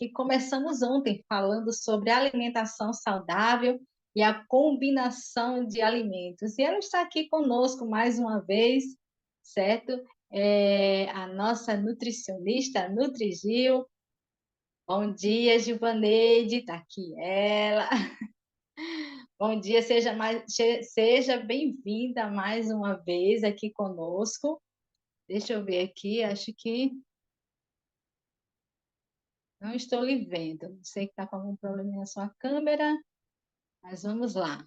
que começamos ontem falando sobre alimentação saudável e a combinação de alimentos. E ela está aqui conosco mais uma vez, certo? A nossa nutricionista, Nutrigil. Bom dia, Gilvaneide, está aqui ela. Bom dia, seja bem-vinda mais uma vez aqui conosco. Deixa eu ver aqui, acho que não estou lhe vendo. Não sei que está com algum problema na sua câmera, mas vamos lá.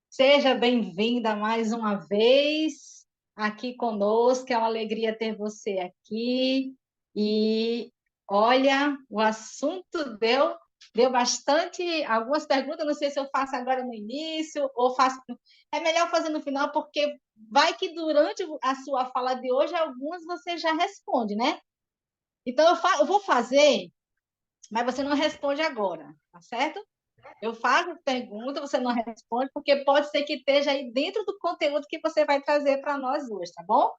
Seja bem-vinda mais uma vez aqui conosco. É uma alegria ter você aqui. E olha, o assunto deu bastante, algumas perguntas. Não sei se eu faço agora no início ou faço. É melhor fazer no final, porque vai que durante a sua fala de hoje, algumas você já responde, né? Então, eu vou fazer, mas você não responde agora, tá certo? Eu faço pergunta, você não responde, porque pode ser que esteja aí dentro do conteúdo que você vai trazer para nós hoje, tá bom?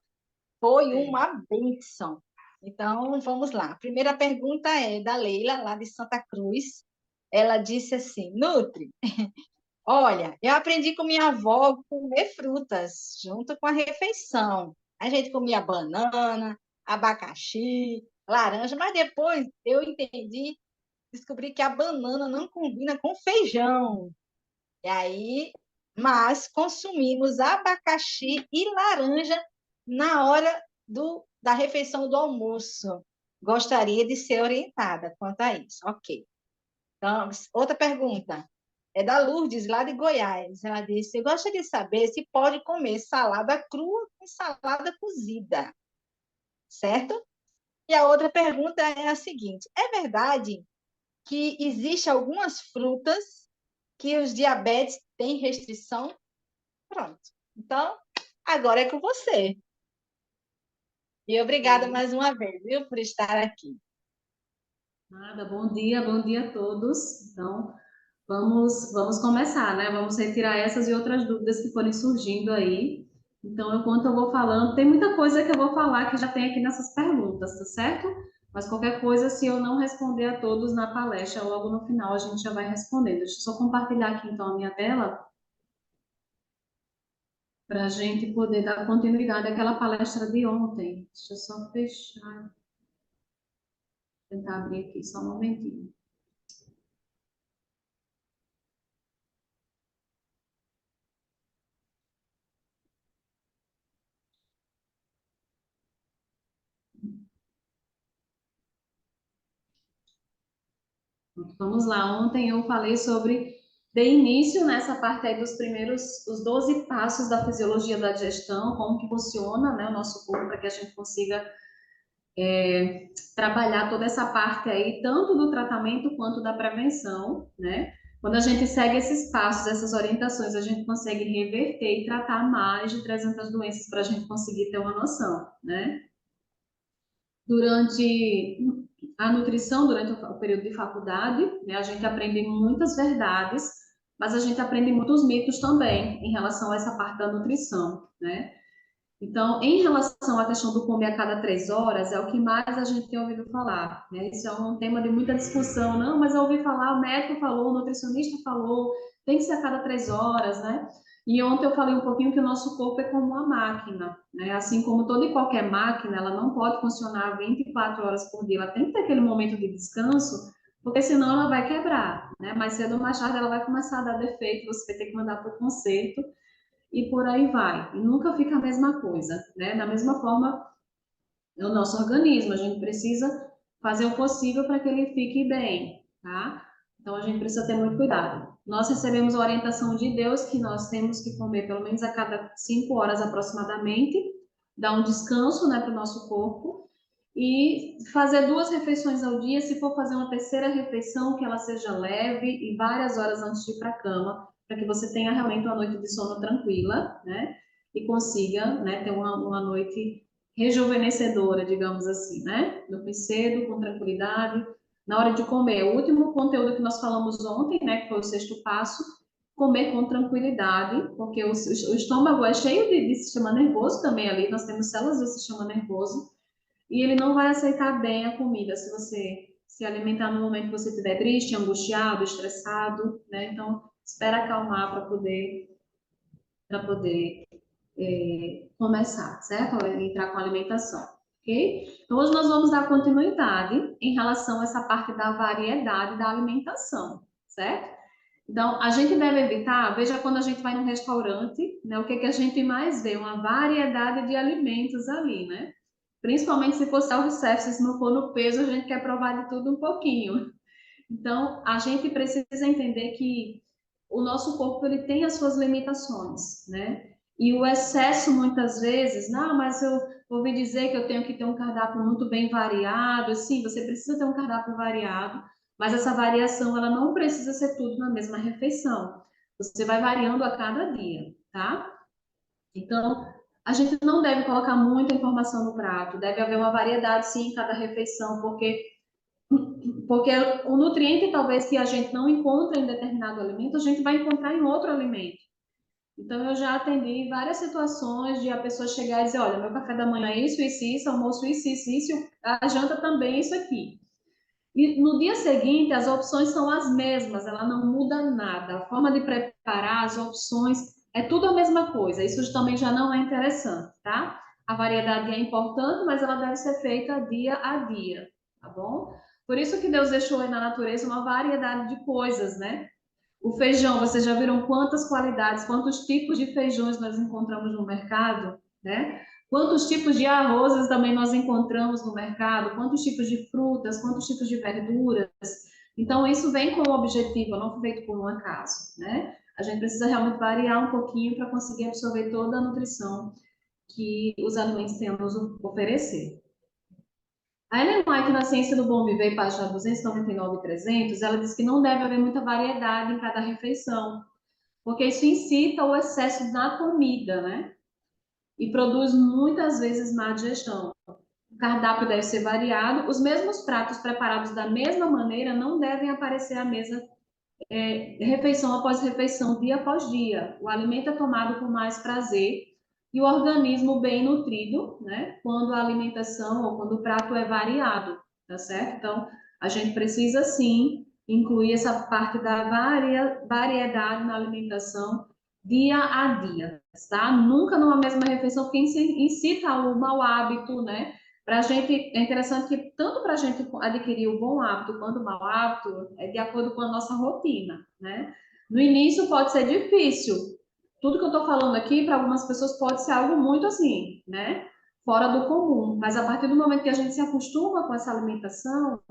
Foi Sim. uma bênção. Então, vamos lá. A primeira pergunta é da Leila, lá de Santa Cruz. Ela disse assim: Nutri, olha, eu aprendi com minha avó a comer frutas junto com a refeição. A gente comia banana, abacaxi, laranja, mas depois eu descobri que a banana não combina com feijão. E aí, mas consumimos abacaxi e laranja na hora da refeição do almoço. Gostaria de ser orientada quanto a isso. Ok. Então, outra pergunta. É da Lourdes, lá de Goiás. Ela disse: eu gostaria de saber se pode comer salada crua com salada cozida, certo? E a outra pergunta é a seguinte: é verdade que existe algumas frutas que os diabetes têm restrição? Pronto. Então, agora é com você. E obrigada Ok. mais uma vez, viu, por estar aqui. Nada, bom dia a todos. Então, vamos começar, né? Vamos retirar essas e outras dúvidas que forem surgindo aí. Então, enquanto eu vou falando, tem muita coisa que eu vou falar que já tem aqui nessas perguntas, tá certo? Mas qualquer coisa, se eu não responder a todos na palestra, logo no final a gente já vai respondendo. Deixa eu só compartilhar aqui então a minha tela para a gente poder dar continuidade àquela palestra de ontem. Deixa eu só fechar, tentar abrir aqui só um momentinho. Vamos lá, ontem eu falei sobre, de início, nessa parte aí dos primeiros, os 12 passos da fisiologia da digestão, como que funciona, né, o nosso corpo, para que a gente consiga trabalhar toda essa parte aí, tanto do tratamento quanto da prevenção, né? Quando a gente segue esses passos, essas orientações, a gente consegue reverter e tratar mais de 300 doenças para a gente conseguir ter uma noção, né? Durante a nutrição, durante o período de faculdade, né, a gente aprende muitas verdades, mas a gente aprende muitos mitos também em relação a essa parte da nutrição, né? Então, em relação à questão do comer a cada 3 horas, é o que mais a gente tem ouvido falar, né? Isso é um tema de muita discussão. Não, mas eu ouvi falar, o médico falou, o nutricionista falou, tem que ser a cada 3 horas, né? E ontem eu falei um pouquinho que o nosso corpo é como uma máquina, né? Assim como toda e qualquer máquina, ela não pode funcionar 24 horas por dia, ela tem que ter aquele momento de descanso, porque senão ela vai quebrar, né? Mais cedo ou mais tarde ela vai começar a dar defeito, você vai ter que mandar para o conserto, e por aí vai. E nunca fica a mesma coisa, né? Da mesma forma, é o nosso organismo, a gente precisa fazer o possível para que ele fique bem, tá? Então a gente precisa ter muito cuidado. Nós recebemos a orientação de Deus que nós temos que comer pelo menos a cada 5 horas aproximadamente, dar um descanso, né, para o nosso corpo e fazer 2 refeições ao dia. Se for fazer uma terceira refeição, que ela seja leve e várias horas antes de ir para a cama, para que você tenha realmente uma noite de sono tranquila, né? E consiga, né, ter uma noite rejuvenescedora, digamos assim, né? Dormir cedo, com tranquilidade, na hora de comer, o último conteúdo que nós falamos ontem, né, que foi o sexto passo, comer com tranquilidade, porque o estômago é cheio de sistema nervoso também ali, nós temos células do sistema nervoso, e ele não vai aceitar bem a comida se você se alimentar no momento que você estiver triste, angustiado, estressado, né? Então, espera acalmar para poder começar, certo? Entrar com a alimentação, ok? Então, hoje nós vamos dar continuidade em relação a essa parte da variedade da alimentação, certo? Então, a gente deve evitar, veja quando a gente vai num restaurante, né? O que que a gente mais vê? Uma variedade de alimentos ali, né? Principalmente se for self-service, se não for no peso, a gente quer provar de tudo um pouquinho. Então, a gente precisa entender que o nosso corpo ele tem as suas limitações, né? E o excesso muitas vezes, não, mas eu ouvi dizer que eu tenho que ter um cardápio muito bem variado. Sim, você precisa ter um cardápio variado, mas essa variação ela não precisa ser tudo na mesma refeição. Você vai variando a cada dia, tá? Então, a gente não deve colocar muita informação no prato, deve haver uma variedade sim em cada refeição, porque o nutriente talvez que a gente não encontra em determinado alimento, a gente vai encontrar em outro alimento. Então, eu já atendi várias situações de a pessoa chegar e dizer, olha, meu café da manhã é isso, almoço isso, a janta também é isso aqui. E no dia seguinte, as opções são as mesmas, ela não muda nada. A forma de preparar, as opções, é tudo a mesma coisa. Isso também já não é interessante, tá? A variedade é importante, mas ela deve ser feita dia a dia, tá bom? Por isso que Deus deixou aí na natureza uma variedade de coisas, né? O feijão, vocês já viram quantas qualidades, quantos tipos de feijões nós encontramos no mercado, né? Quantos tipos de arrozes também nós encontramos no mercado, quantos tipos de frutas, quantos tipos de verduras. Então, isso vem com o objetivo, não foi feito por um acaso, né? A gente precisa realmente variar um pouquinho para conseguir absorver toda a nutrição que os alimentos têm a nos oferecer. A Ellen White, na Ciência do Bom Viver, página 299 e 300, ela diz que não deve haver muita variedade em cada refeição, porque isso incita o excesso na comida, né? E produz muitas vezes má digestão. O cardápio deve ser variado, os mesmos pratos preparados da mesma maneira não devem aparecer à mesa refeição após refeição, dia após dia. O alimento é tomado com mais prazer e o organismo bem nutrido, né? Quando a alimentação ou quando o prato é variado, tá certo? Então, a gente precisa sim incluir essa parte da variedade na alimentação dia a dia, tá? Nunca numa mesma refeição, porque incita o mau hábito, né? Para a gente, é interessante que tanto para a gente adquirir o bom hábito quanto o mau hábito é de acordo com a nossa rotina, né? No início pode ser difícil. Tudo que eu estou falando aqui, para algumas pessoas pode ser algo muito assim, né? Fora do comum. Mas a partir do momento que a gente se acostuma com essa alimentação,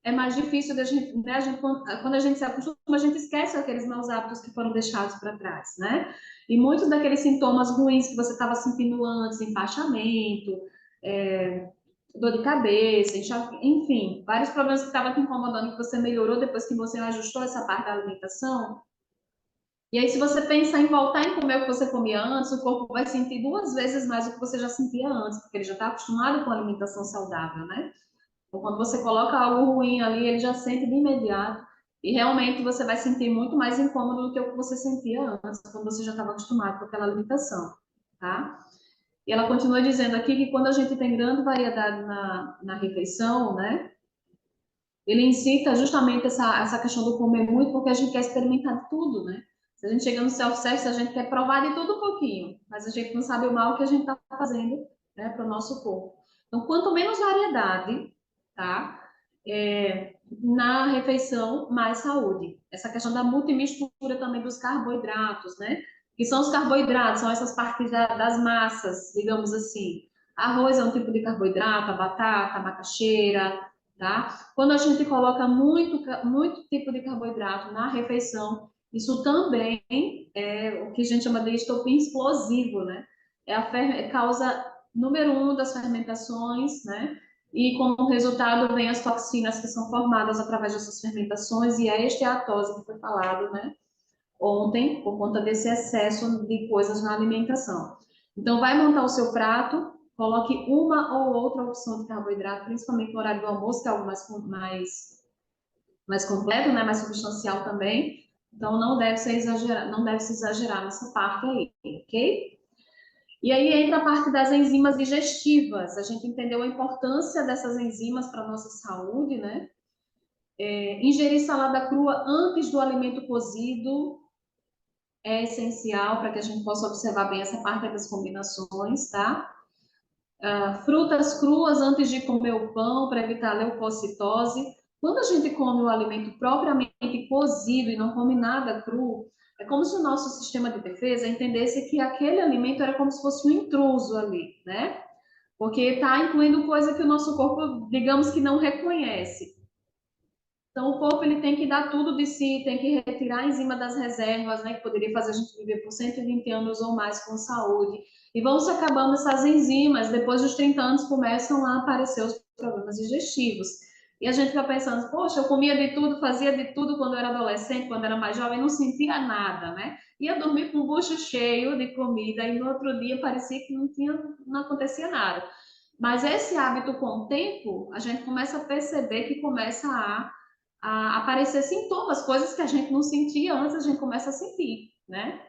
é mais difícil da gente, né? Quando a gente se acostuma, a gente esquece aqueles maus hábitos que foram deixados para trás, né? E muitos daqueles sintomas ruins que você estava sentindo antes, empachamento, é, dor de cabeça, enfim, vários problemas que estavam te incomodando que você melhorou depois que você ajustou essa parte da alimentação. E aí, se você pensar em voltar em comer o que você comia antes, o corpo vai sentir duas vezes mais do que você já sentia antes, porque ele já está acostumado com a alimentação saudável, né? Então, quando você coloca algo ruim ali, ele já sente de imediato. E realmente você vai sentir muito mais incômodo do que o que você sentia antes, quando você já estava acostumado com aquela alimentação, tá? E ela continua dizendo aqui que quando a gente tem grande variedade na refeição, né? Ele incita justamente essa questão do comer muito, porque a gente quer experimentar tudo, né? Se a gente chega no self-service, a gente quer provar de tudo um pouquinho, mas a gente não sabe o mal que a gente está fazendo, né, para o nosso corpo. Então, quanto menos variedade, tá? Na refeição, mais saúde. Essa questão da multimistura também dos carboidratos, né? Que são os carboidratos, são essas partes das massas, digamos assim. Arroz é um tipo de carboidrato, a batata, a macaxeira, tá? Quando a gente coloca muito tipo de carboidrato na refeição, isso também é o que a gente chama de estopim explosivo, né? É causa número um das fermentações, né? E como resultado vem as toxinas que são formadas através dessas fermentações e a esteatose que foi falado, né? Ontem, por conta desse excesso de coisas na alimentação. Então, vai montar o seu prato, coloque uma ou outra opção de carboidrato, principalmente no horário do almoço, que é algo mais completo, né, mais substancial também. Então, não deve se exagerar nessa parte aí, ok? E aí entra a parte das enzimas digestivas. A gente entendeu a importância dessas enzimas para a nossa saúde, né? Ingerir salada crua antes do alimento cozido é essencial para que a gente possa observar bem essa parte das combinações, tá? Frutas cruas antes de comer o pão para evitar a leucocitose. Quando a gente come o alimento propriamente cozido e não come nada cru, é como se o nosso sistema de defesa entendesse que aquele alimento era como se fosse um intruso ali, né? Porque está incluindo coisa que o nosso corpo, digamos que não reconhece. Então, o corpo ele tem que dar tudo de si, tem que retirar a enzima das reservas, né, que poderia fazer a gente viver por 120 anos ou mais com saúde. E vão se acabando essas enzimas, depois dos 30 anos começam a aparecer os problemas digestivos. E a gente fica pensando, poxa, eu comia de tudo, fazia de tudo quando eu era adolescente, quando era mais jovem, não sentia nada, né? Ia dormir com o bucho cheio de comida e no outro dia parecia que não acontecia nada. Mas esse hábito com o tempo, a gente começa a perceber que começa a aparecer sintomas, coisas que a gente não sentia antes, a gente começa a sentir, né?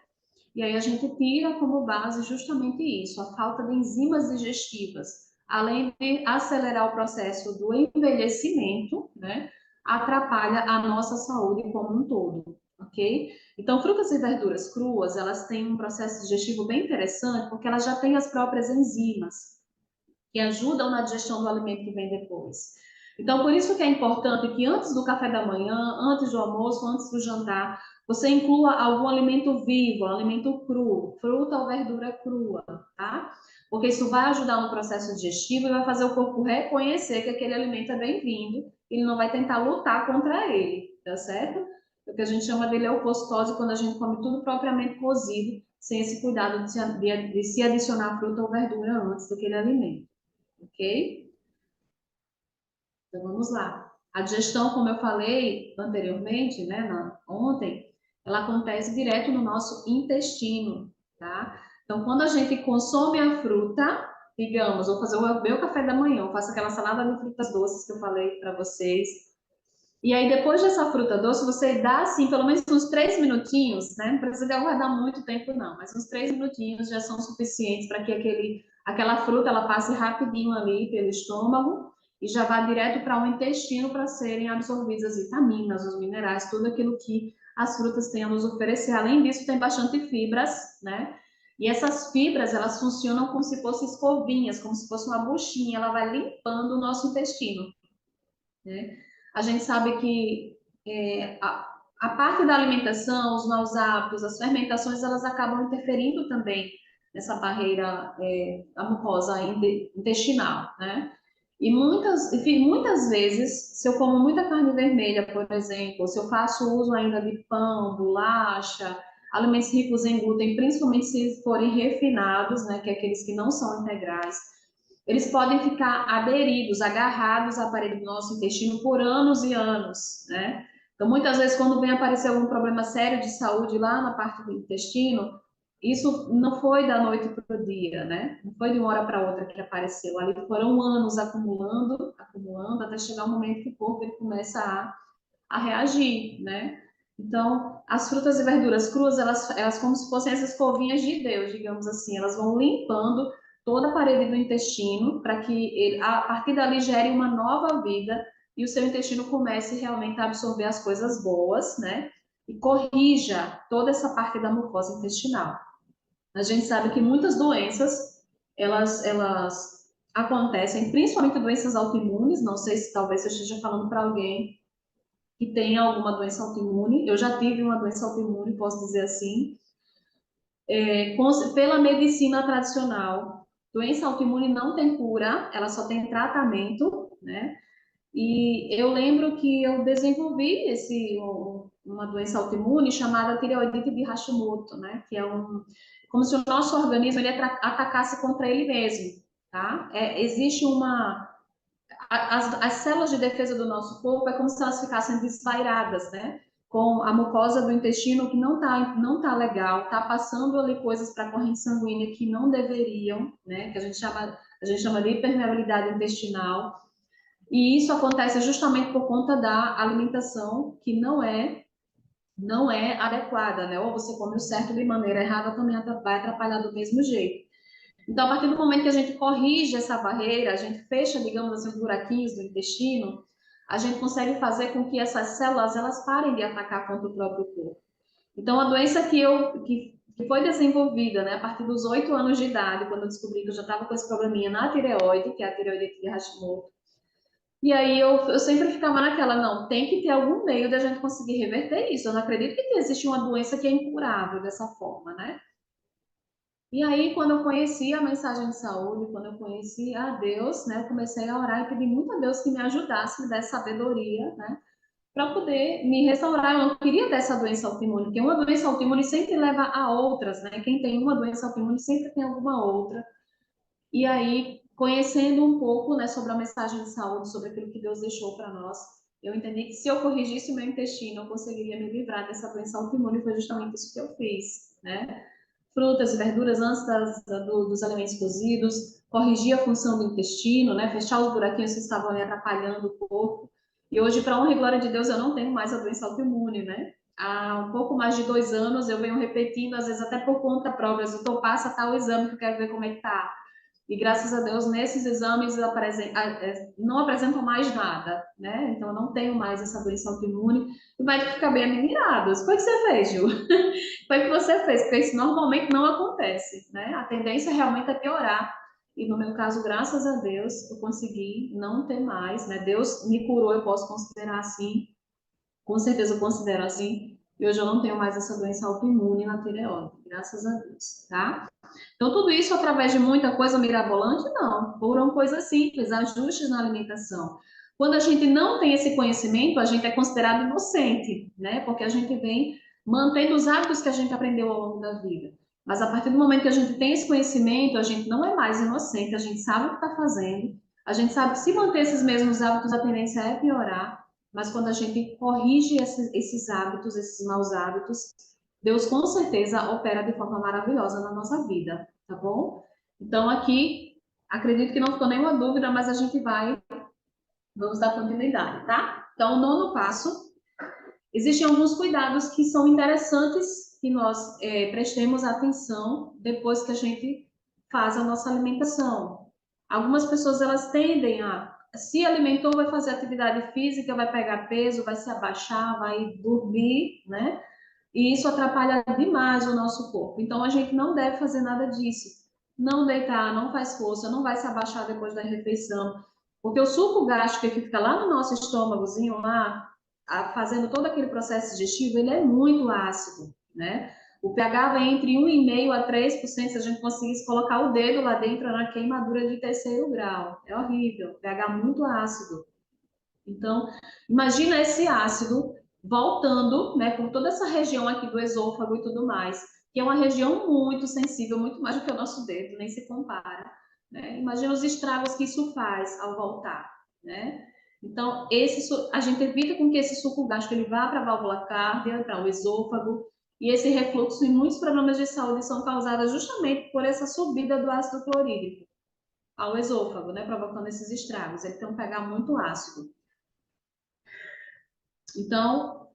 E aí a gente tira como base justamente isso, a falta de enzimas digestivas, além de acelerar o processo do envelhecimento, né? Atrapalha a nossa saúde como um todo, ok? Então, frutas e verduras cruas, elas têm um processo digestivo bem interessante, porque elas já têm as próprias enzimas, que ajudam na digestão do alimento que vem depois. Então, por isso que é importante que antes do café da manhã, antes do almoço, antes do jantar, você inclua algum alimento vivo, alimento cru, fruta ou verdura crua, tá? Porque isso vai ajudar no processo digestivo e vai fazer o corpo reconhecer que aquele alimento é bem-vindo, ele não vai tentar lutar contra ele, tá certo? O que a gente chama de leucocitose quando a gente come tudo propriamente cozido, sem esse cuidado de se adicionar fruta ou verdura antes daquele alimento. Ok? Então vamos lá. A digestão, como eu falei anteriormente, né, ontem, ela acontece direto no nosso intestino, tá? Então, quando a gente consome a fruta, digamos, vou fazer o meu café da manhã, eu faço aquela salada de frutas doces que eu falei para vocês. E aí, depois dessa fruta doce, você dá, assim, pelo menos uns 3 minutinhos, né? Não precisa aguardar muito tempo, não, mas uns 3 minutinhos já são suficientes para que aquela fruta ela passe rapidinho ali pelo estômago e já vá direto para o intestino para serem absorvidas as vitaminas, os minerais, tudo aquilo que as frutas têm a nos oferecer. Além disso, tem bastante fibras, né? E essas fibras, elas funcionam como se fossem escovinhas, como se fosse uma buchinha, ela vai limpando o nosso intestino, né? A gente sabe que a parte da alimentação, os maus hábitos, as fermentações, elas acabam interferindo também nessa barreira da mucosa intestinal, né? E muitas vezes, se eu como muita carne vermelha, por exemplo, se eu faço uso ainda de pão, bolacha, alimentos ricos em glúten, principalmente se forem refinados, né, que é aqueles que não são integrais, eles podem ficar aderidos, agarrados à parede do nosso intestino por anos e anos, né? Então, muitas vezes, quando vem aparecer algum problema sério de saúde lá na parte do intestino, isso não foi da noite para o dia, né? Não foi de uma hora para outra que apareceu. Ali foram anos acumulando, acumulando, até chegar o momento que o corpo ele começa a reagir, né? Então, as frutas e verduras cruas, elas como se fossem essas escovinhas de Deus, digamos assim, elas vão limpando toda a parede do intestino para que ele, a partir dali, gere uma nova vida e o seu intestino comece realmente a absorver as coisas boas, né? E corrija toda essa parte da mucosa intestinal. A gente sabe que muitas doenças, elas acontecem, principalmente doenças autoimunes, não sei se talvez eu esteja falando para alguém que tem alguma doença autoimune. Eu já tive uma doença autoimune, posso dizer assim, pela medicina tradicional. Doença autoimune não tem cura, ela só tem tratamento, né? E eu lembro que eu desenvolvi uma doença autoimune chamada tireoidite de Hashimoto, né? Que é como se o nosso organismo ele atacasse contra ele mesmo, tá? Existe as células de defesa do nosso corpo é como se elas ficassem desvairadas, né? Com a mucosa do intestino que não tá legal, tá passando ali coisas para a corrente sanguínea que não deveriam, né? Que a gente chama a gente chama de hipermeabilidade intestinal, e isso acontece justamente por conta da alimentação que não é adequada, né? Ou você come o certo de maneira errada, também vai atrapalhar do mesmo jeito. Então, a partir do momento que a gente corrige essa barreira, a gente fecha, digamos assim, os buraquinhos do intestino, a gente consegue fazer com que essas células elas parem de atacar contra o próprio corpo. Então, a doença que foi desenvolvida, né, a partir dos 8 anos de idade, quando eu descobri que eu já estava com esse probleminha na tireoide, que é a tireoidite de Hashimoto, e aí eu sempre ficava naquela, não, tem que ter algum meio de a gente conseguir reverter isso. Eu não acredito que existe uma doença que é incurável dessa forma, né? E aí, quando eu conheci a mensagem de saúde, quando eu conheci a Deus, né, eu comecei a orar e pedir muito a Deus que me ajudasse, me desse sabedoria, né, para poder me restaurar. Eu não queria ter essa doença autoimune, porque uma doença autoimune sempre leva a outras, né? Quem tem uma doença autoimune sempre tem alguma outra. E aí, conhecendo um pouco, né, sobre a mensagem de saúde, sobre aquilo que Deus deixou para nós, eu entendi que se eu corrigisse o meu intestino, eu conseguiria me livrar dessa doença autoimune, e foi justamente isso que eu fiz, né? Frutas e verduras antes dos alimentos cozidos, corrigir a função do intestino, né? Fechar os buraquinhos que estavam ali atrapalhando o corpo. E hoje, para honra e glória de Deus, eu não tenho mais a doença autoimune, né? Há um pouco mais de 2 anos eu venho repetindo, às vezes até por conta própria, eu passa tal exame que eu quero ver como é que tá. E graças a Deus, nesses exames não apresentam mais nada, né? Então, eu não tenho mais essa doença autoimune. E o médico fica bem admirado. O que foi que você fez, Ju? Foi o que você fez, porque isso normalmente não acontece, né? A tendência realmente é piorar. E no meu caso, graças a Deus, eu consegui não ter mais, né? Deus me curou, eu posso considerar assim. Com certeza eu considero assim. E hoje eu não tenho mais essa doença autoimune na tireoide, graças a Deus, tá? Então, tudo isso através de muita coisa mirabolante? Não. Foram coisas simples, ajustes na alimentação. Quando a gente não tem esse conhecimento, a gente é considerado inocente, né? Porque a gente vem mantendo os hábitos que a gente aprendeu ao longo da vida. Mas a partir do momento que a gente tem esse conhecimento, a gente não é mais inocente, a gente sabe o que está fazendo, a gente sabe que se manter esses mesmos hábitos, a tendência é piorar. Mas quando a gente corrige esses hábitos, esses maus hábitos, Deus com certeza opera de forma maravilhosa na nossa vida, tá bom? Então aqui, acredito que não ficou nenhuma dúvida, mas a gente vamos dar continuidade, tá? Então, o nono passo, existem alguns cuidados que são interessantes que nós prestemos atenção depois que a gente faz a nossa alimentação. Algumas pessoas, elas tendem a, se alimentou, vai fazer atividade física, vai pegar peso, vai se abaixar, vai dormir, né? E isso atrapalha demais o nosso corpo. Então, a gente não deve fazer nada disso. Não deitar, não faz força, não vai se abaixar depois da refeição. Porque o suco gástrico que fica lá no nosso estômagozinho, lá, fazendo todo aquele processo digestivo, ele é muito ácido, né? O pH vai entre 1,5% a 3%, se a gente conseguisse colocar o dedo lá dentro na queimadura de terceiro grau. É horrível, pH muito ácido. Então, imagina esse ácido voltando, né, por toda essa região aqui do esôfago e tudo mais, que é uma região muito sensível, muito mais do que o nosso dedo, nem se compara, né? Imagina os estragos que isso faz ao voltar, né? Então, a gente evita com que esse suco gástrico ele vá para a válvula cárdia, para o esôfago, e esse refluxo e muitos problemas de saúde são causados justamente por essa subida do ácido clorídrico ao esôfago, né, provocando esses estragos. Ele tem um pH muito ácido. Então,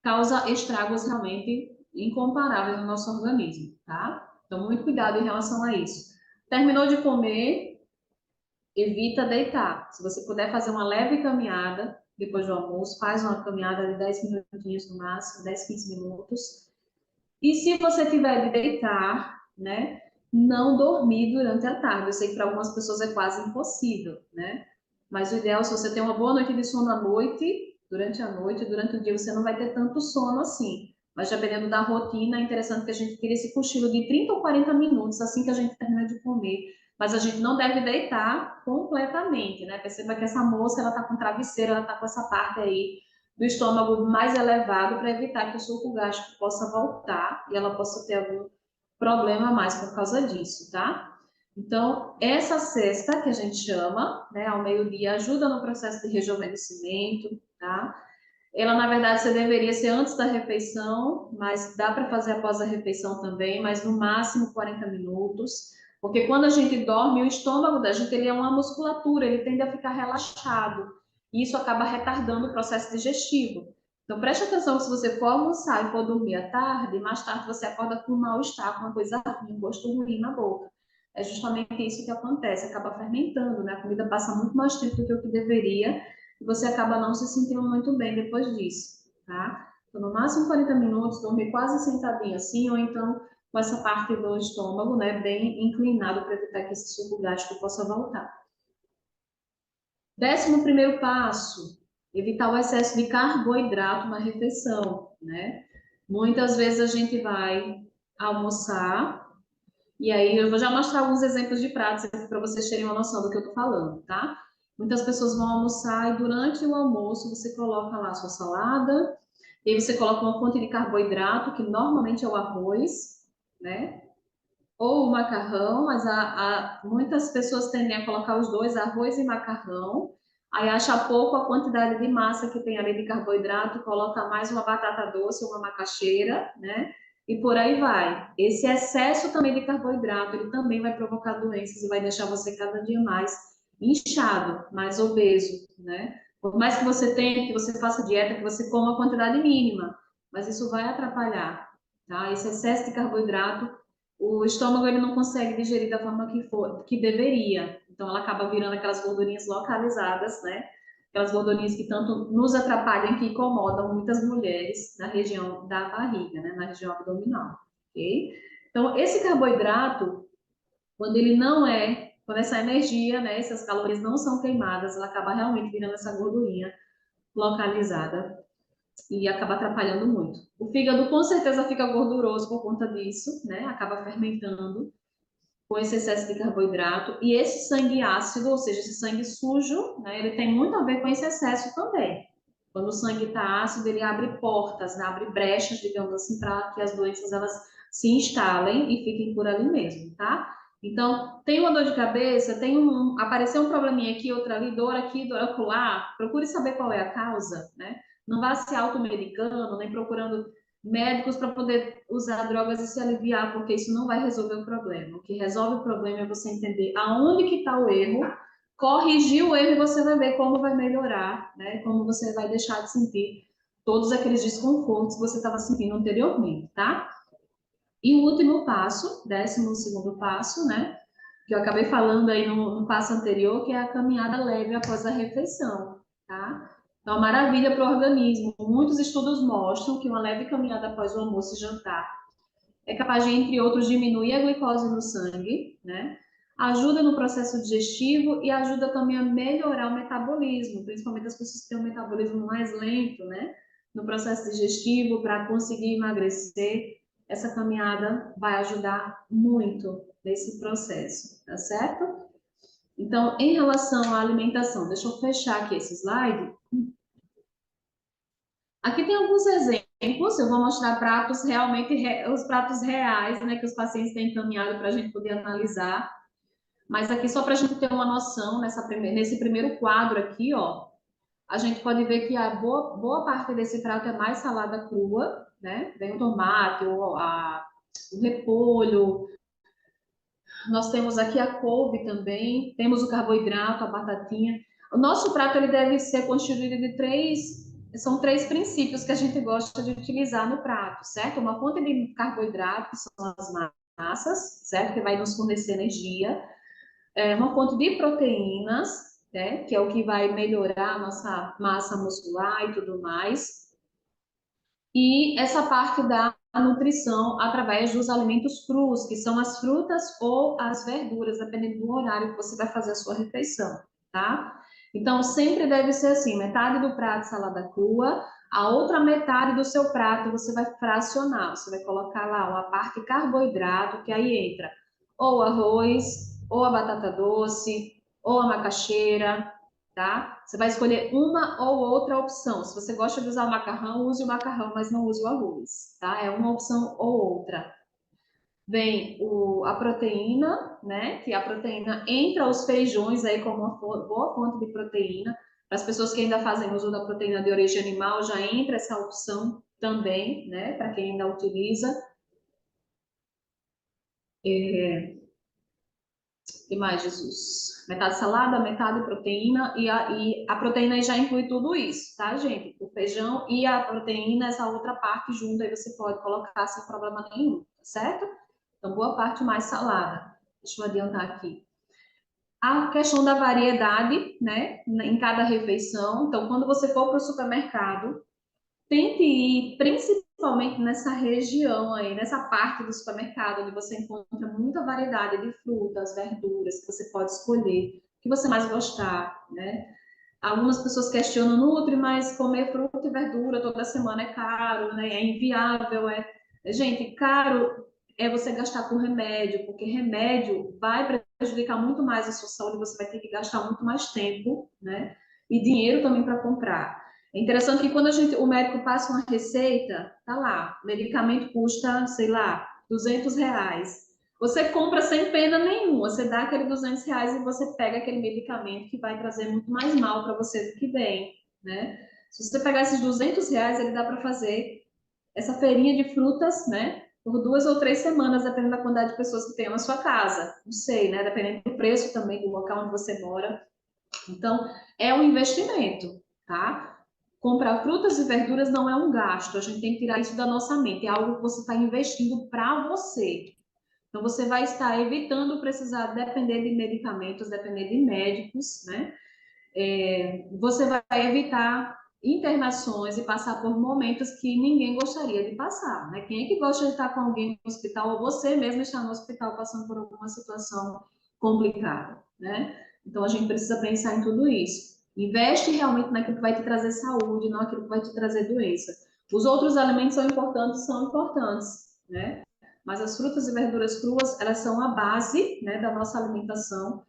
causa estragos realmente incomparáveis no nosso organismo, tá? Então, muito cuidado em relação a isso. Terminou de comer, evita deitar. Se você puder fazer uma leve caminhada depois do almoço, faz uma caminhada de 10 minutinhos no máximo, 10, 15 minutos. E se você tiver de deitar, né, não dormir durante a tarde. Eu sei que para algumas pessoas é quase impossível, né? Mas o ideal, se você tem uma boa noite de sono à noite, durante o dia você não vai ter tanto sono assim. Mas dependendo da rotina, é interessante que a gente tire esse cochilo de 30 ou 40 minutos assim que a gente termina de comer. Mas a gente não deve deitar completamente, né? Perceba que essa moça, ela tá com travesseiro, ela tá com essa parte aí do estômago mais elevado para evitar que o suco gástrico possa voltar e ela possa ter algum problema a mais por causa disso, tá? Então, essa cesta que a gente chama, né, ao meio-dia, ajuda no processo de rejuvenescimento, tá? Ela, na verdade, você deveria ser antes da refeição, mas dá para fazer após a refeição também, mas no máximo 40 minutos. Porque quando a gente dorme, o estômago da gente ele é uma musculatura, ele tende a ficar relaxado. E isso acaba retardando o processo digestivo. Então, preste atenção que se você for almoçar e for dormir à tarde, mais tarde você acorda com um mal-estar, com uma coisa ruim, um gosto ruim na boca. É justamente isso que acontece, acaba fermentando, né? A comida passa muito mais tempo do que o que deveria e você acaba não se sentindo muito bem depois disso, tá? Então, no máximo 40 minutos, dormir quase sentadinho assim, ou então com essa parte do estômago, né, bem inclinado para evitar que esse suco gástrico possa voltar. 11º passo, evitar o excesso de carboidrato na refeição, né? Muitas vezes a gente vai almoçar, e aí eu vou já mostrar alguns exemplos de pratos para vocês terem uma noção do que eu tô falando, tá? Muitas pessoas vão almoçar e durante o almoço você coloca lá a sua salada, e aí você coloca uma fonte de carboidrato, que normalmente é o arroz, né? Ou o macarrão, mas muitas pessoas tendem a colocar os dois, arroz e macarrão, aí acha pouco a quantidade de massa que tem ali de carboidrato, coloca mais uma batata doce, uma macaxeira, né? E por aí vai. Esse excesso também de carboidrato, ele também vai provocar doenças e vai deixar você cada dia mais inchado, mais obeso, né? Por mais que você tenha, que você faça dieta, que você coma a quantidade mínima, mas isso vai atrapalhar, tá? Esse excesso de carboidrato o estômago ele não consegue digerir da forma que deveria. Então ela acaba virando aquelas gordurinhas localizadas, né? Aquelas gordurinhas que tanto nos atrapalham, que incomodam muitas mulheres na região da barriga, né? Na região abdominal, ok? Então esse carboidrato, quando ele não é, quando essa energia, né? Essas calorias não são queimadas, ela acaba realmente virando essa gordurinha localizada e acaba atrapalhando muito. O fígado com certeza fica gorduroso por conta disso, né? Acaba fermentando com esse excesso de carboidrato. E esse sangue ácido, ou seja, esse sangue sujo, né? Ele tem muito a ver com esse excesso também. Quando o sangue está ácido, ele abre portas, né? Abre brechas, digamos assim, para que as doenças elas se instalem e fiquem por ali mesmo, tá? Então, tem uma dor de cabeça, apareceu um probleminha aqui, outra ali, dor aqui, dor acolá, procure saber qual é a causa, né? Não vá se automedicando, nem procurando médicos para poder usar drogas e se aliviar, porque isso não vai resolver o problema. O que resolve o problema é você entender aonde que está o erro, corrigir o erro e você vai ver como vai melhorar, né? Como você vai deixar de sentir todos aqueles desconfortos que você estava sentindo anteriormente, tá? E o último passo, 12º passo, né? Que eu acabei falando aí no passo anterior, que é a caminhada leve após a refeição, tá? Então, uma maravilha para o organismo. Muitos estudos mostram que uma leve caminhada após o almoço e jantar é capaz de, entre outros, diminuir a glicose no sangue, né? Ajuda no processo digestivo e ajuda também a melhorar o metabolismo, principalmente as pessoas que têm um metabolismo mais lento, né? No processo digestivo, para conseguir emagrecer. Essa caminhada vai ajudar muito nesse processo, tá certo? Então, em relação à alimentação, deixa eu fechar aqui esse slide. Aqui tem alguns exemplos, eu vou mostrar pratos realmente, os pratos reais, né, que os pacientes têm encaminhado para a gente poder analisar. Mas aqui só para a gente ter uma noção, nesse primeiro quadro aqui, ó, a gente pode ver que a boa parte desse prato é mais salada crua, né? Vem o tomate, o repolho, nós temos aqui a couve também, temos o carboidrato, a batatinha. O nosso prato ele deve ser constituído de são três princípios que a gente gosta de utilizar no prato, certo? Uma fonte de carboidrato, que são as massas, certo? Que vai nos fornecer energia. Uma fonte de proteínas, né? Que é o que vai melhorar a nossa massa muscular e tudo mais. E essa parte da nutrição através dos alimentos crus, que são as frutas ou as verduras, dependendo do horário que você vai fazer a sua refeição, tá? Então, sempre deve ser assim, metade do prato salada crua, a outra metade do seu prato você vai fracionar, você vai colocar lá uma parte carboidrato, que aí entra ou arroz, ou a batata doce, ou a macaxeira, tá? Você vai escolher uma ou outra opção. Se você gosta de usar o macarrão, use o macarrão, mas não use o arroz, tá? É uma opção ou outra. Vem a proteína, né? Que a proteína entra os feijões aí como uma boa fonte de proteína. Para as pessoas que ainda fazem uso da proteína de origem animal, já entra essa opção também, né? Para quem ainda utiliza. que mais, Jesus? Metade salada, metade proteína, e a proteína já inclui tudo isso, tá, gente? O feijão e a proteína, essa outra parte junto, aí você pode colocar sem problema nenhum, tá certo? Então, boa parte mais salada. Deixa eu adiantar aqui. A questão da variedade, né, em cada refeição. Então, quando você for para o supermercado, tente ir principalmente nessa região aí, nessa parte do supermercado, onde você encontra muita variedade de frutas, verduras, que você pode escolher, o que você mais gostar, né? Algumas pessoas questionam, Nutri, mas comer fruta e verdura toda semana é caro, né? É inviável, é... Gente, caro é você gastar com remédio, porque remédio vai prejudicar muito mais a sua saúde, você vai ter que gastar muito mais tempo, né? E dinheiro também para comprar. É interessante que quando o médico passa uma receita, tá lá, o medicamento custa, sei lá, R$ 200. Você compra sem pena nenhuma, você dá aquele R$ 200 e você pega aquele medicamento que vai trazer muito mais mal para você do que bem, né? Se você pegar esses R$ 200, ele dá para fazer essa feirinha de frutas, né? Por 2 ou 3 semanas, dependendo da quantidade de pessoas que tem na sua casa. Não sei, né? Dependendo do preço também do local onde você mora. Então, é um investimento, tá? Comprar frutas e verduras não é um gasto, a gente tem que tirar isso da nossa mente, é algo que você está investindo para você. Então, você vai estar evitando precisar depender de medicamentos, depender de médicos, né? Você vai evitar internações e passar por momentos que ninguém gostaria de passar, né? Quem é que gosta de estar com alguém no hospital ou você mesmo está no hospital passando por alguma situação complicada, né? Então a gente precisa pensar em tudo isso. Investe realmente naquilo que vai te trazer saúde, não aquilo que vai te trazer doença. Os outros alimentos são importantes, né? Mas as frutas e verduras cruas, elas são a base, né, da nossa alimentação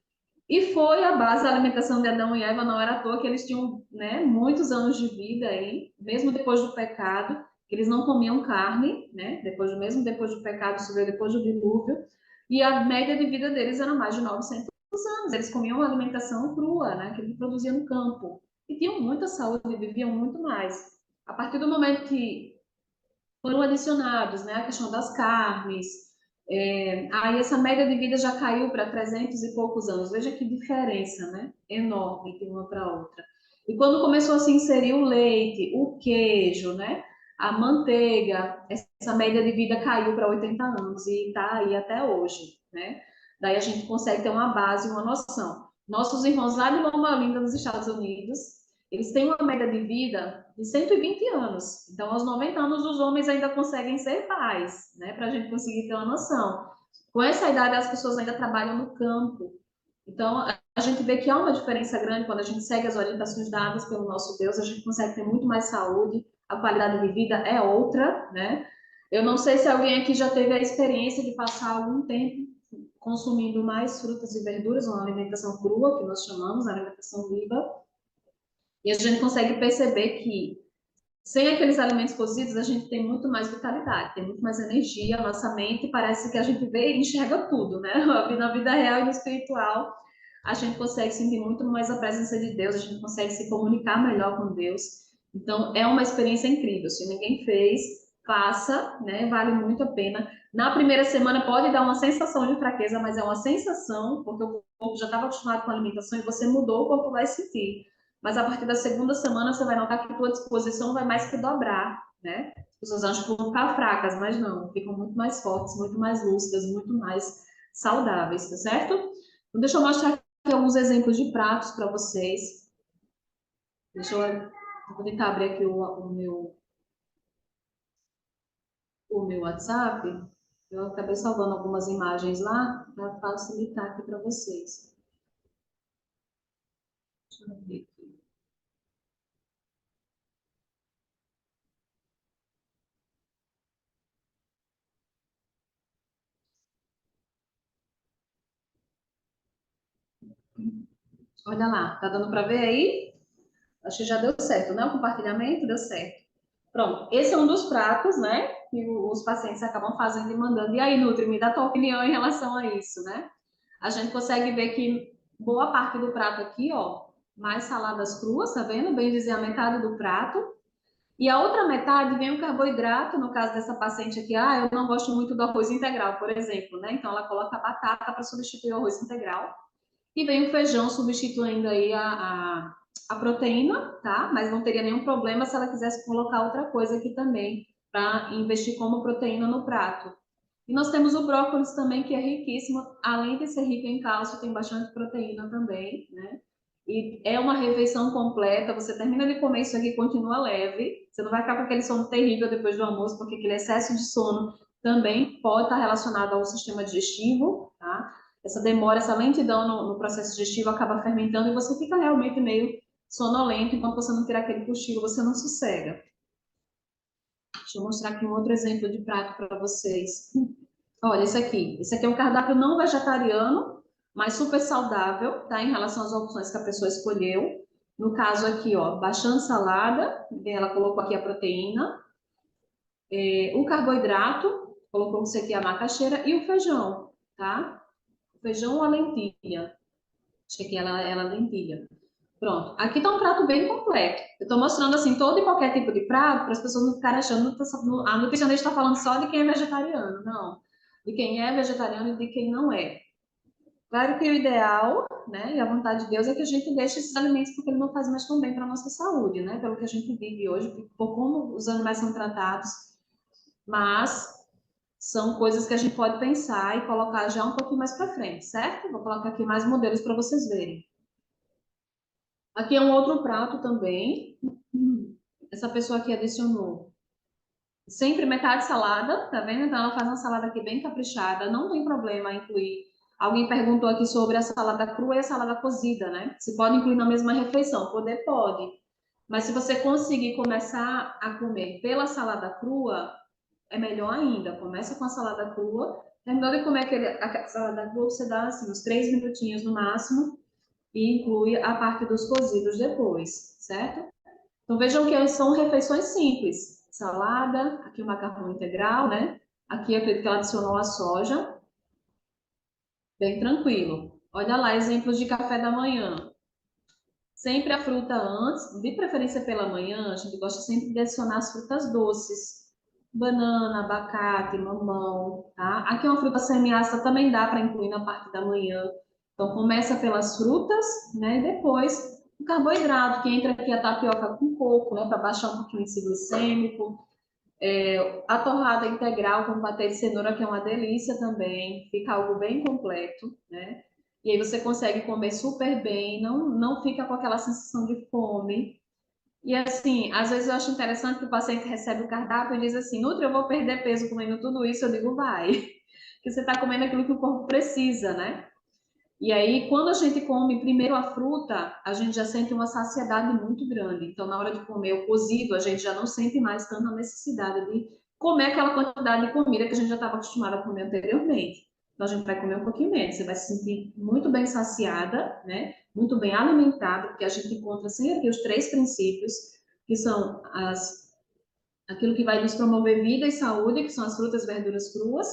e foi a base da alimentação de Adão e Eva, não era à toa que eles tinham, né, muitos anos de vida aí, mesmo depois do pecado, eles não comiam carne, né, mesmo depois do pecado, isso veio depois do dilúvio, e a média de vida deles era mais de 900 anos. Eles comiam uma alimentação crua, né, que eles produziam no campo, e tinham muita saúde, viviam muito mais. A partir do momento que foram adicionados, né, a questão das carnes, aí essa média de vida já caiu para 300 e poucos anos. Veja que diferença, né? Enorme de uma para outra. E quando começou a se inserir o leite, o queijo, né? A manteiga, essa média de vida caiu para 80 anos e está aí até hoje, né? Daí a gente consegue ter uma base, uma noção. Nossos irmãos lá de Loma Linda, nos Estados Unidos, eles têm uma média de vida de 120 anos. Então, aos 90 anos, os homens ainda conseguem ser pais, né? Para a gente conseguir ter uma noção. Com essa idade, as pessoas ainda trabalham no campo. Então, a gente vê que há uma diferença grande quando a gente segue as orientações dadas pelo nosso Deus, a gente consegue ter muito mais saúde, a qualidade de vida é outra, né? Eu não sei se alguém aqui já teve a experiência de passar algum tempo consumindo mais frutas e verduras, uma alimentação crua, que nós chamamos, alimentação viva, e a gente consegue perceber que sem aqueles alimentos cozidos, a gente tem muito mais vitalidade, tem muito mais energia, a nossa mente parece que a gente vê e enxerga tudo, né? Na vida real e no espiritual, a gente consegue sentir muito mais a presença de Deus, a gente consegue se comunicar melhor com Deus. Então, é uma experiência incrível. Se ninguém fez, faça, né? Vale muito a pena. Na primeira semana pode dar uma sensação de fraqueza, mas é uma sensação, porque o corpo já estava acostumado com a alimentação e você mudou, o corpo vai sentir. Mas a partir da segunda semana você vai notar que a tua disposição vai mais que dobrar, né? As pessoas acham que vão ficar fracas, mas não, ficam muito mais fortes, muito mais lúcidas, muito mais saudáveis, tá certo? Então, deixa eu mostrar aqui alguns exemplos de pratos para vocês. Vou tentar abrir aqui o meu WhatsApp. Eu acabei salvando algumas imagens lá para facilitar aqui para vocês. Deixa eu ver aqui. Olha lá, tá dando para ver aí? Acho que já deu certo, né? O compartilhamento deu certo. Pronto, esse é um dos pratos, né? Que os pacientes acabam fazendo e mandando. E aí, Nutri, me dá tua opinião em relação a isso, né? A gente consegue ver que boa parte do prato aqui, ó, mais saladas cruas, tá vendo? Bem dizer, a metade do prato. E a outra metade vem o carboidrato, no caso dessa paciente aqui, eu não gosto muito do arroz integral, por exemplo, né? Então ela coloca a batata para substituir o arroz integral. E vem o feijão substituindo aí a proteína, tá? Mas não teria nenhum problema se ela quisesse colocar outra coisa aqui também, para investir como proteína no prato. E nós temos o brócolis também, que é riquíssimo, além de ser rico em cálcio, tem bastante proteína também, né? E é uma refeição completa, você termina de comer isso aqui e continua leve, você não vai ficar com aquele sono terrível depois do almoço, porque aquele excesso de sono também pode estar relacionado ao sistema digestivo, tá? Essa demora, essa lentidão no processo digestivo acaba fermentando e você fica realmente meio sonolento, enquanto você não tira aquele cochilo, você não sossega. Deixa eu mostrar aqui um outro exemplo de prato para vocês. Olha, esse aqui. Esse aqui é um cardápio não vegetariano, mas super saudável, tá? Em relação às opções que a pessoa escolheu. No caso aqui, ó, bastante salada, ela colocou aqui a proteína, o carboidrato, colocou isso aqui a macaxeira e o feijão, tá? O feijão ou a lentilha. Acho que aqui ela é lentilha. Pronto. Aqui está um prato bem completo. Eu estou mostrando assim todo e qualquer tipo de prato para as pessoas não ficarem achando que a nutricionista está falando só de quem é vegetariano. Não. De quem é vegetariano e de quem não é. Claro que o ideal, né, e a vontade de Deus é que a gente deixe esses alimentos porque ele não faz mais tão bem para a nossa saúde, né? Pelo que a gente vive hoje, por como os animais são tratados. Mas são coisas que a gente pode pensar e colocar já um pouquinho mais para frente, certo? Vou colocar aqui mais modelos para vocês verem. Aqui é um outro prato também. Essa pessoa aqui adicionou sempre metade salada, tá vendo? Então ela faz uma salada aqui bem caprichada, não tem problema incluir. Alguém perguntou aqui sobre a salada crua e a salada cozida, né? Se pode incluir na mesma refeição? Poder pode. Mas se você conseguir começar a comer pela salada crua, é melhor ainda. Começa com a salada crua. Terminou de comer a salada crua, você dá assim, uns 3 minutinhos no máximo e inclui a parte dos cozidos depois, certo? Então vejam que são refeições simples. Salada, aqui o macarrão integral, né? Aqui eu acredito que ela adicionou a soja, bem tranquilo. Olha lá, exemplos de café da manhã. Sempre a fruta antes, de preferência pela manhã, a gente gosta sempre de adicionar as frutas doces. Banana, abacate, mamão, tá? Aqui é uma fruta semiácida, também dá para incluir na parte da manhã. Então começa pelas frutas, né? E depois o carboidrato, que entra aqui a tapioca com coco, né? Para baixar um pouquinho o índice glicêmico. A torrada integral com patê de cenoura, que é uma delícia também. Fica algo bem completo, né? E aí você consegue comer super bem, não fica com aquela sensação de fome. E assim, às vezes eu acho interessante que o paciente recebe o cardápio e diz assim, Nutri, eu vou perder peso comendo tudo isso. Eu digo, vai. Porque você está comendo aquilo que o corpo precisa, né? E aí, quando a gente come primeiro a fruta, a gente já sente uma saciedade muito grande. Então, na hora de comer o cozido, a gente já não sente mais tanta necessidade de comer aquela quantidade de comida que a gente já estava acostumado a comer anteriormente. Então, a gente vai comer um pouquinho menos. Você vai se sentir muito bem saciada, né? Muito bem alimentada, porque a gente encontra sempre aqui os três princípios, que são aquilo que vai nos promover vida e saúde, que são as frutas, verduras cruas,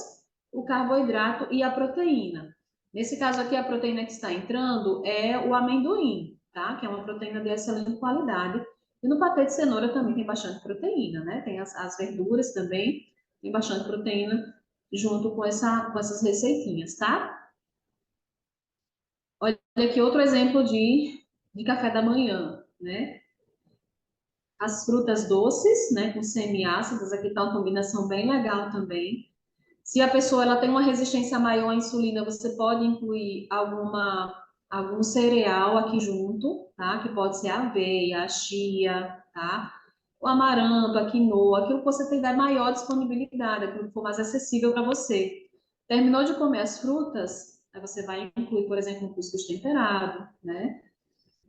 o carboidrato e a proteína. Nesse caso aqui, a proteína que está entrando é o amendoim, tá? Que é uma proteína de excelente qualidade. E no patê de cenoura também tem bastante proteína, né? Tem as verduras também, tem bastante proteína junto com essas receitinhas, tá? Olha aqui outro exemplo de café da manhã, né? As frutas doces, né, com semiácidas, aqui está uma combinação bem legal também. Se a pessoa ela tem uma resistência maior à insulina, você pode incluir algum cereal aqui junto, tá? Que pode ser a aveia, a chia, tá? O amaranto, a quinoa, aquilo que você tem da maior disponibilidade, aquilo que for mais acessível para você. Terminou de comer as frutas, aí você vai incluir, por exemplo, um cuscuz temperado, né?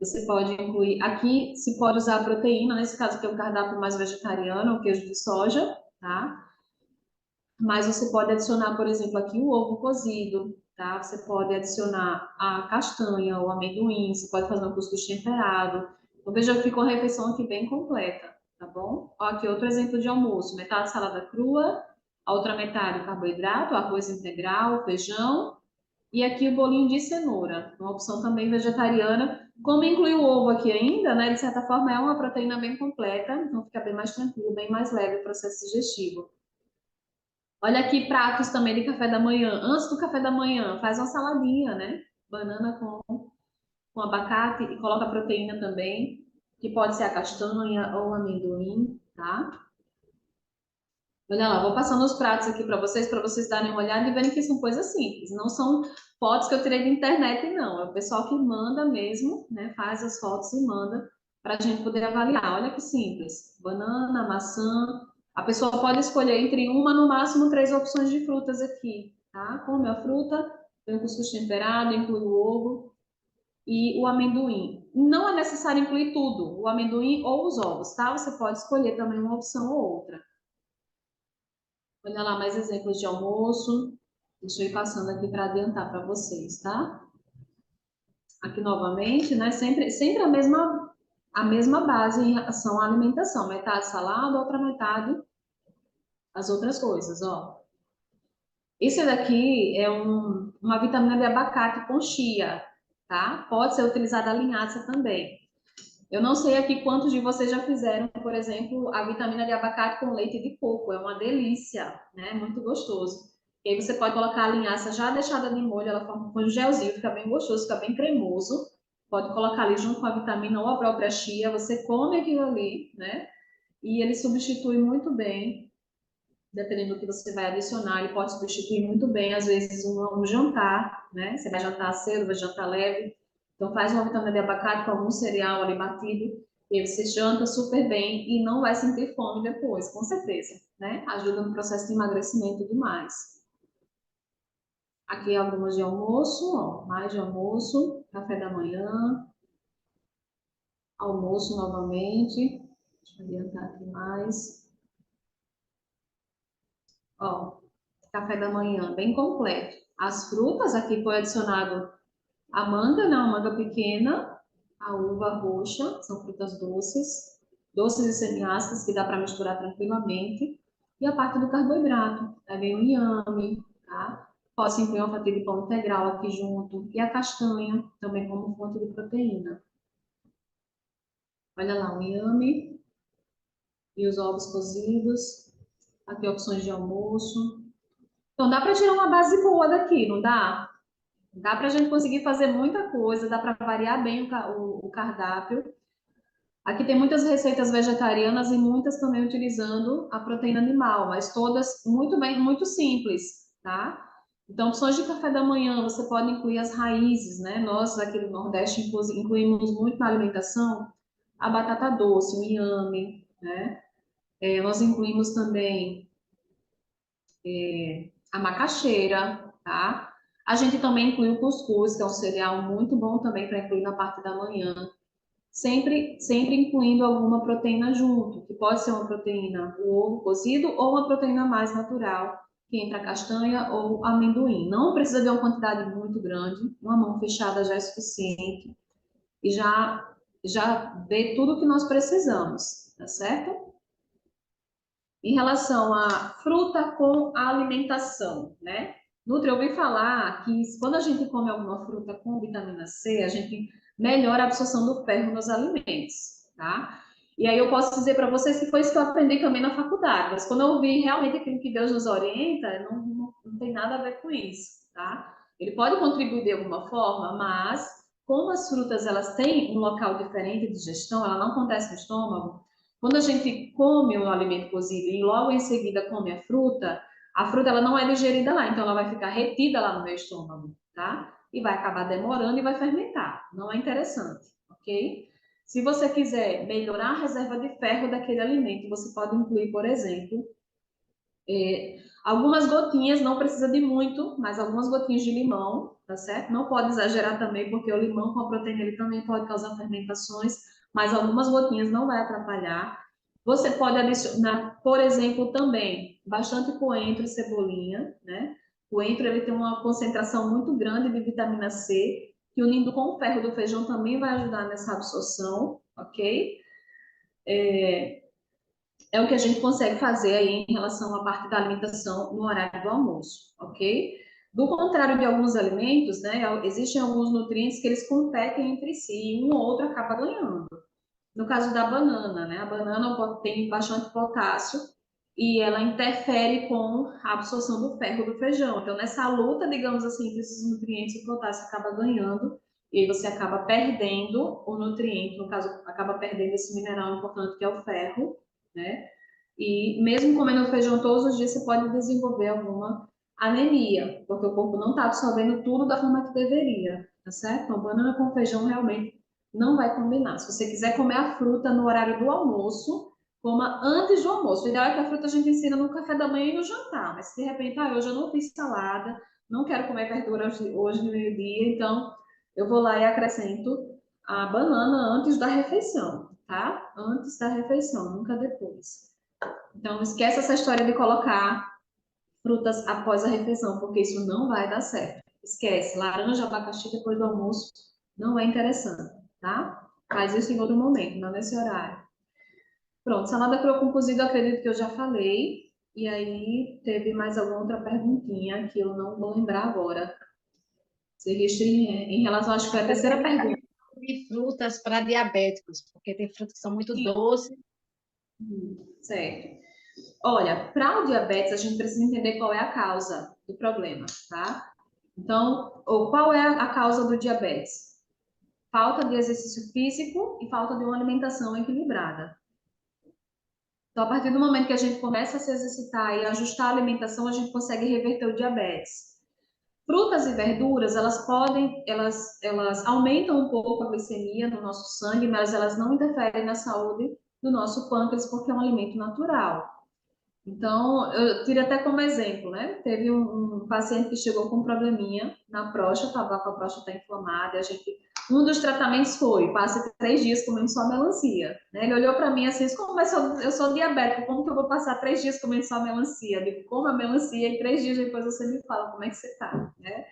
Você pode incluir, aqui se pode usar a proteína, nesse caso que é um cardápio mais vegetariano, o queijo de soja, tá? Mas você pode adicionar, por exemplo, aqui o ovo cozido, tá? Você pode adicionar a castanha, o amendoim, você pode fazer um cuscuz temperado. Então, veja que ficou uma refeição aqui bem completa, tá bom? Ó, aqui outro exemplo de almoço, metade salada crua, a outra metade carboidrato, arroz integral, feijão, E aqui o bolinho de cenoura, uma opção também vegetariana. Como inclui o ovo aqui ainda, né? De certa forma é uma proteína bem completa, então fica bem mais tranquilo, bem mais leve o processo digestivo. Olha aqui pratos também de café da manhã. Antes do café da manhã, faz uma saladinha, né? Banana com abacate e coloca proteína também, que pode ser a castanha ou o amendoim, tá? Olha lá, vou passando os pratos aqui para vocês darem uma olhada e verem que são coisas simples. Não são fotos que eu tirei da internet, não. É o pessoal que manda mesmo, né? Faz as fotos e manda para a gente poder avaliar. Olha que simples. Banana, maçã. A pessoa pode escolher entre uma, no máximo, três opções de frutas aqui, tá? Come a fruta, tem o cuscuz temperado, inclui o ovo e o amendoim. Não é necessário incluir tudo, o amendoim ou os ovos, tá? Você pode escolher também uma opção ou outra. Olha lá, mais exemplos de almoço. Deixa eu ir passando aqui para adiantar para vocês, tá? Aqui novamente, né? Sempre a mesma base em relação à alimentação. Metade salada, outra metade as outras coisas, ó. Esse daqui é uma vitamina de abacate com chia, tá? Pode ser utilizada a linhaça também. Eu não sei aqui quantos de vocês já fizeram, por exemplo, a vitamina de abacate com leite de coco. É uma delícia, né? Muito gostoso. E aí você pode colocar a linhaça já deixada de molho, ela forma um gelzinho, fica bem gostoso, fica bem cremoso. Pode colocar ali junto com a vitamina ou a própria chia. Você come aquilo ali, né? E ele substitui muito bem, dependendo do que você vai adicionar, ele pode substituir muito bem, às vezes, um jantar, né? Você vai jantar cedo, vai jantar leve. Então, faz uma vitamina de abacate com algum cereal ali batido, e aí você janta super bem e não vai sentir fome depois, com certeza, né? Ajuda no processo de emagrecimento e tudo mais. Aqui algumas de almoço, ó, mais de almoço, café da manhã, almoço novamente. Deixa eu adiantar aqui mais. Ó, café da manhã bem completo. As frutas, aqui foi adicionado a manga, né, uma manga pequena, a uva roxa, são frutas doces, doces e semiácidas que dá para misturar tranquilamente. E a parte do carboidrato, aí vem o inhame, tá? Posso incluir uma fatia de pão integral aqui junto. E a castanha, também como fonte de proteína. Olha lá, o inhame e os ovos cozidos. Aqui opções de almoço. Então dá para tirar uma base boa daqui, não dá? Dá para a gente conseguir fazer muita coisa, dá para variar bem o cardápio. Aqui tem muitas receitas vegetarianas e muitas também utilizando a proteína animal, mas todas muito bem, muito simples, tá? Então, opções de café da manhã, você pode incluir as raízes, né? Nós aqui do Nordeste incluímos muito na alimentação a batata doce, o inhame, né? Nós incluímos também a macaxeira, tá? A gente também inclui o cuscuz, que é um cereal muito bom também para incluir na parte da manhã. Sempre incluindo alguma proteína junto, que pode ser uma proteína, o ovo cozido, ou uma proteína mais natural, que entra a castanha ou amendoim. Não precisa de uma quantidade muito grande, uma mão fechada já é suficiente, e já dê tudo o que nós precisamos, tá certo? Em relação à fruta com alimentação, né? Nutri, eu ouvi falar que quando a gente come alguma fruta com vitamina C, a gente melhora a absorção do ferro nos alimentos, tá? E aí eu posso dizer para vocês que foi isso que eu aprendi também na faculdade, mas quando eu vi realmente aquilo que Deus nos orienta, não tem nada a ver com isso, tá? Ele pode contribuir de alguma forma, mas como as frutas elas têm um local diferente de digestão, ela não acontece no estômago, quando a gente come um alimento cozido e logo em seguida come a fruta ela não é digerida lá, então ela vai ficar retida lá no meu estômago, tá? E vai acabar demorando e vai fermentar. Não é interessante, ok? Se você quiser melhorar a reserva de ferro daquele alimento, você pode incluir, por exemplo, algumas gotinhas, não precisa de muito, mas algumas gotinhas de limão, tá certo? Não pode exagerar também, porque o limão com a proteína ele também pode causar fermentações, mas algumas gotinhas não vai atrapalhar. Você pode adicionar, por exemplo, também bastante coentro e cebolinha, né? O coentro ele tem uma concentração muito grande de vitamina C, que unindo com o ferro do feijão também vai ajudar nessa absorção, ok? É o que a gente consegue fazer aí em relação à parte da alimentação no horário do almoço, ok? Do contrário de alguns alimentos, né, existem alguns nutrientes que eles competem entre si e um ou outro acaba ganhando. No caso da banana, né, a banana tem bastante potássio e ela interfere com a absorção do ferro do feijão. Então, nessa luta, digamos assim, entre esses nutrientes, o potássio acaba ganhando e aí você acaba perdendo o nutriente, no caso, acaba perdendo esse mineral importante que é o ferro, né? E mesmo comendo feijão todos os dias, você pode desenvolver alguma anemia, porque o corpo não está absorvendo tudo da forma que deveria, tá certo? Então, banana com feijão realmente não vai combinar. Se você quiser comer a fruta no horário do almoço, coma antes do almoço. O ideal é que a fruta a gente ensina no café da manhã e no jantar, mas se de repente, hoje eu não fiz salada, não quero comer verdura hoje no meio-dia, então eu vou lá e acrescento a banana antes da refeição, tá? Antes da refeição, nunca depois. Então, esquece essa história de colocar frutas após a refeição, porque isso não vai dar certo. Esquece, laranja, abacaxi depois do almoço não é interessante, tá? Faz isso em outro momento, não nesse horário. Pronto, salada crua com cozido, acredito que eu já falei. E aí, teve mais alguma outra perguntinha que eu não vou lembrar agora. Em relação, acho que foi a terceira pergunta. De frutas para diabéticos, porque tem frutas que são muito doces. Certo. Olha, para o diabetes, a gente precisa entender qual é a causa do problema, tá? Então, qual é a causa do diabetes? Falta de exercício físico e falta de uma alimentação equilibrada. Então, a partir do momento que a gente começa a se exercitar e ajustar a alimentação, a gente consegue reverter o diabetes. Frutas e verduras, elas aumentam um pouco a glicemia no nosso sangue, mas elas não interferem na saúde do nosso pâncreas, porque é um alimento natural. Então, eu tiro até como exemplo, né? Teve um paciente que chegou com um probleminha na próstata, estava com a próstata inflamada, um dos tratamentos foi, passe 3 dias comendo só melancia, né? Ele olhou para mim assim, como eu sou diabético, como que eu vou passar 3 dias comendo só melancia? Eu digo, coma melancia e 3 dias depois você me fala como é que você tá, né?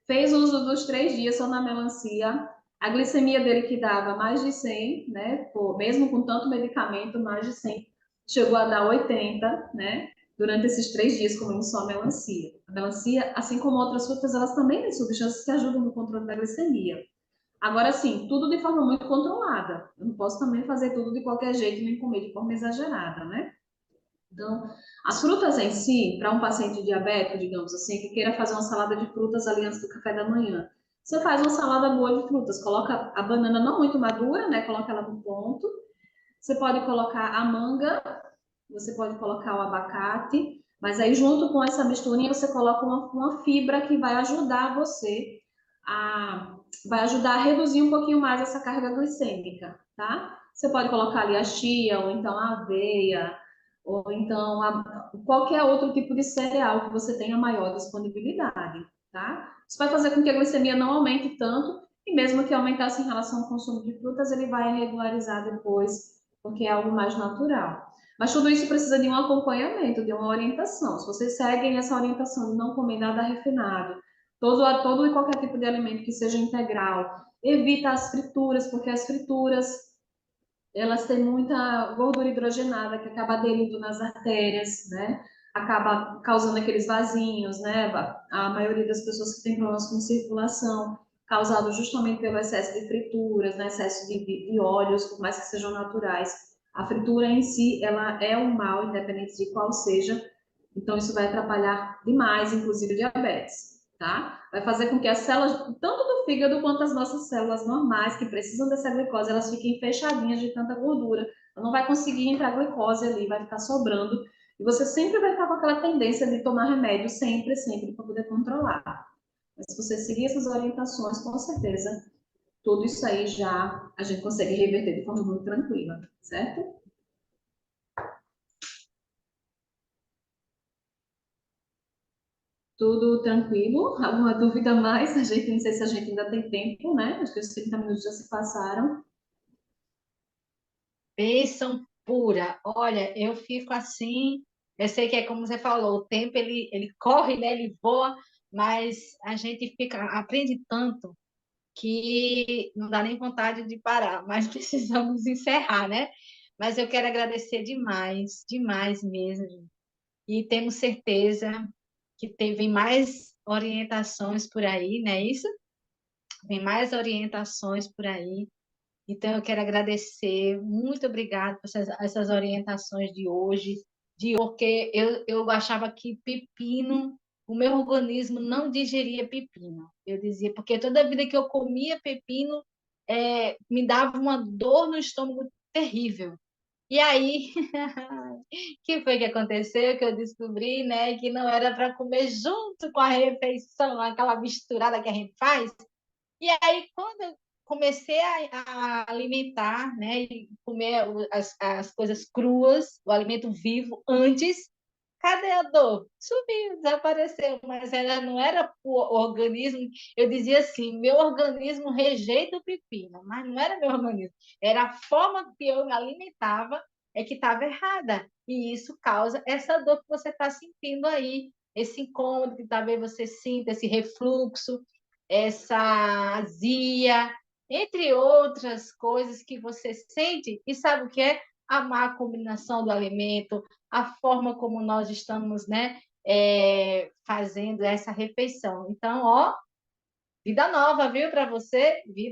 Fez uso dos 3 dias só na melancia, a glicemia dele que dava mais de 100, né? Mesmo com tanto medicamento, mais de 100, chegou a dar 80, né? Durante esses 3 dias comendo só melancia. A melancia, assim como outras frutas, elas também têm substâncias que ajudam no controle da glicemia. Agora, sim, tudo de forma muito controlada. Eu não posso também fazer tudo de qualquer jeito, nem comer de forma exagerada, né? Então, as frutas em si, para um paciente diabético, digamos assim, que queira fazer uma salada de frutas ali antes do café da manhã, você faz uma salada boa de frutas, coloca a banana não muito madura, né? Coloca ela no ponto. Você pode colocar a manga, você pode colocar o abacate, mas aí junto com essa misturinha você coloca uma fibra que a, vai ajudar a reduzir um pouquinho mais essa carga glicêmica, tá? Você pode colocar ali a chia, ou então a aveia, ou então qualquer outro tipo de cereal que você tenha maior disponibilidade, tá? Isso vai fazer com que a glicemia não aumente tanto, e mesmo que aumentasse em relação ao consumo de frutas, ele vai regularizar depois, porque é algo mais natural. Mas tudo isso precisa de um acompanhamento, de uma orientação. Se vocês seguem essa orientação de não comer nada refinado, todo e qualquer tipo de alimento que seja integral, evita as frituras, porque as frituras elas têm muita gordura hidrogenada que acaba aderindo nas artérias, né? Acaba causando aqueles vasinhos, né? A maioria das pessoas que têm problemas com circulação, causado justamente pelo excesso de frituras, né? Excesso de óleos, por mais que sejam naturais. A fritura em si, ela é um mal, independente de qual seja, então isso vai atrapalhar demais, inclusive diabetes, tá? Vai fazer com que as células, tanto do fígado quanto as nossas células normais, que precisam dessa glicose, elas fiquem fechadinhas de tanta gordura. Ela não vai conseguir entrar glicose ali, vai ficar sobrando. E você sempre vai estar com aquela tendência de tomar remédio, sempre, sempre, para poder controlar. Mas se você seguir essas orientações, com certeza, tudo isso aí já a gente consegue reverter de forma muito tranquila, certo? Tudo tranquilo? Alguma dúvida mais? A gente não sei se a gente ainda tem tempo, né? Acho que os 30 minutos já se passaram. Bênção pura. Olha, eu fico assim, eu sei que é como você falou, o tempo ele corre, né? Ele voa, mas a gente aprende tanto que não dá nem vontade de parar, mas precisamos encerrar, né? Mas eu quero agradecer demais, demais mesmo. E temos certeza que teve mais orientações por aí, não é isso? Vem mais orientações por aí. Então, eu quero agradecer, muito obrigada por essas orientações de hoje, porque eu achava que pepino, o meu organismo não digeria pepino. Eu dizia, porque toda vida que eu comia pepino, me dava uma dor no estômago terrível. E aí, que foi que aconteceu? Que eu descobri, né, que não era para comer junto com a refeição, aquela misturada que a gente faz. E aí, quando eu comecei a alimentar, né, e comer as coisas cruas, o alimento vivo antes, cadê a dor? Sumiu, desapareceu, mas ela não era o organismo. Eu dizia assim: meu organismo rejeita o pepino, mas não era meu organismo, era a forma que eu me alimentava que estava errada. E isso causa essa dor que você está sentindo aí, esse incômodo que talvez você sinta, esse refluxo, essa azia, entre outras coisas que você sente. E sabe o que é? A má combinação do alimento, a forma como nós estamos, né, fazendo essa refeição. Então, ó, vida nova, viu, para você? Vida